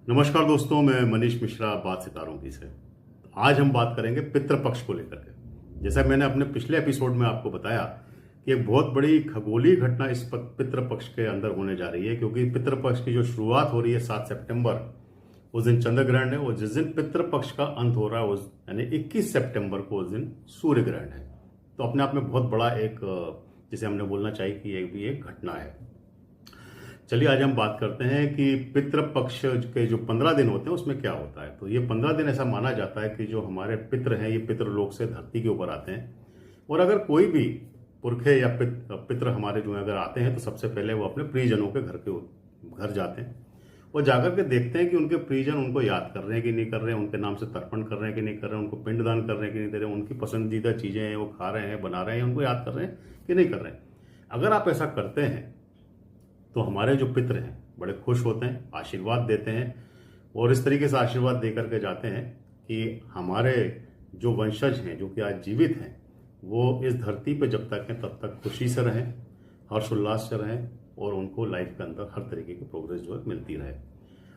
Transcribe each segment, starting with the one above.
नमस्कार दोस्तों, मैं मनीष मिश्रा, बात सितारों की से। आज हम बात करेंगे पितृपक्ष को लेकर के। जैसा मैंने अपने पिछले एपिसोड में आपको बताया कि एक बहुत बड़ी खगोलीय घटना इस पितृपक्ष के अंदर होने जा रही है, क्योंकि पितृपक्ष की जो शुरुआत हो रही है 7 सितंबर, उस दिन चंद्र ग्रहण है। और जिस दिन पितृपक्ष का अंत हो रहा है उस यानी 21 सितंबर को उस दिन सूर्य ग्रहण है। तो अपने आप में बहुत बड़ा एक, जिसे हमने बोलना चाहिए कि ये भी एक घटना है। चलिए आज हम बात करते हैं कि पितृपक्ष के जो 15 दिन होते हैं उसमें क्या होता है। तो ये 15 दिन ऐसा माना जाता है कि जो हमारे पितृ हैं ये पितृलोक से धरती के ऊपर आते हैं। और अगर कोई भी पुरखे या पितृ हमारे जो अगर आते हैं तो सबसे पहले वो अपने प्रियजनों के घर जाते हैं और जाकर के देखते हैं कि उनके प्रियजन उनको याद कर रहे हैं कि नहीं कर रहे हैं, उनके नाम से तर्पण कर रहे हैं कि नहीं कर रहे हैं, उनको पिंडदान कर रहे हैं कि नहीं दे रहे हैं, उनकी पसंदीदा चीजें हैं वो खा रहे हैं, बना रहे हैं, उनको याद कर रहे हैं कि नहीं कर रहे हैं। अगर आप ऐसा करते हैं तो हमारे जो पितृ हैं बड़े खुश होते हैं, आशीर्वाद देते हैं और इस तरीके से आशीर्वाद देकर के जाते हैं कि हमारे जो वंशज हैं जो कि आज जीवित हैं वो इस धरती पर जब तक हैं तब तक खुशी से रहें, हर्षोल्लास से रहें और उनको लाइफ के अंदर हर तरीके की प्रोग्रेस जो है मिलती रहे।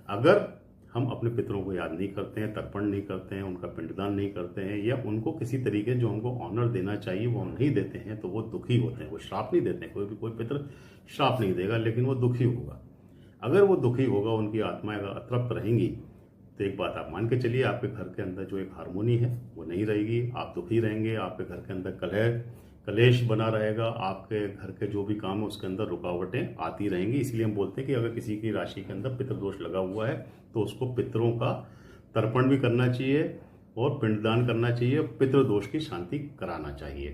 अगर हम अपने पितरों को याद नहीं करते हैं, तर्पण नहीं करते हैं, उनका पिंडदान नहीं करते हैं या उनको किसी तरीके जो हमको ऑनर देना चाहिए वो हम नहीं देते हैं तो वो दुखी होते हैं। वो श्राप नहीं देते हैं, कोई पितर श्राप नहीं देगा, लेकिन वो दुखी होगा। अगर वो दुखी होगा, उनकी आत्माएं अगर अतृप्त रहेंगी तो एक बात आप मान के चलिए, आपके घर के अंदर जो एक हारमोनी है वो नहीं रहेगी, आप दुखी रहेंगे, आपके घर के अंदर कलेश बना रहेगा, आपके घर के जो भी काम है उसके अंदर रुकावटें आती रहेंगी। इसलिए हम बोलते हैं कि अगर किसी की राशि के अंदर पितृदोष लगा हुआ है तो उसको पितरों का तर्पण भी करना चाहिए और पिंडदान करना चाहिए, पितृदोष की शांति कराना चाहिए।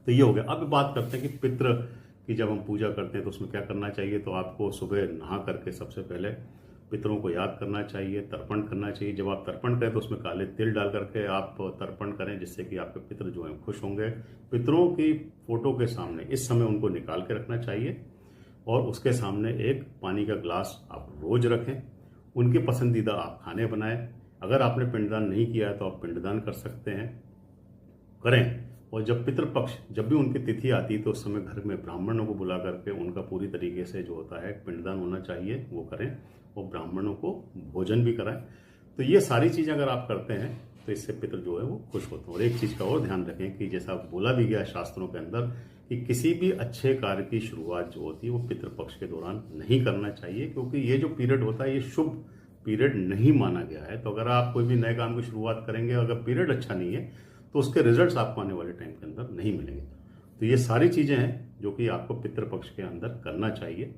तो ये हो गया। अब बात करते हैं कि पितृ की जब हम पूजा करते हैं तो उसमें क्या करना चाहिए। तो आपको सुबह नहा करके सबसे पहले पितरों को याद करना चाहिए, तर्पण करना चाहिए। जब आप तर्पण करें तो उसमें काले तिल डाल करके आप तर्पण करें, जिससे कि आपके पितृ जो हैं खुश होंगे। पितरों की फोटो के सामने इस समय उनको निकाल के रखना चाहिए और उसके सामने एक पानी का ग्लास आप रोज रखें। उनके पसंदीदा आप खाने बनाएं। अगर आपने पिंडदान नहीं किया है तो आप पिंडदान कर सकते हैं, करें। और जब पितृपक्ष जब भी उनकी तिथि आती है तो उस समय घर में ब्राह्मणों को बुला करके उनका पूरी तरीके से जो होता है पिंडदान होना चाहिए वो करें और ब्राह्मणों को भोजन भी कराएं। तो ये सारी चीजें अगर आप करते हैं तो इससे पितृ जो है वो खुश होते हैं। और एक चीज का और ध्यान रखें कि जैसा बोला भी गया शास्त्रों के अंदर कि किसी भी अच्छे कार्य की शुरुआत जो होती है वो पितृपक्ष के दौरान नहीं करना चाहिए, क्योंकि ये जो पीरियड होता है ये शुभ पीरियड नहीं माना गया है। तो अगर आप कोई भी नए काम की शुरुआत करेंगे, अगर पीरियड अच्छा नहीं है तो उसके रिजल्ट्स आपको आने वाले टाइम के अंदर नहीं मिलेंगे। तो ये सारी चीजें हैं जो कि आपको पितृपक्ष के अंदर करना चाहिए।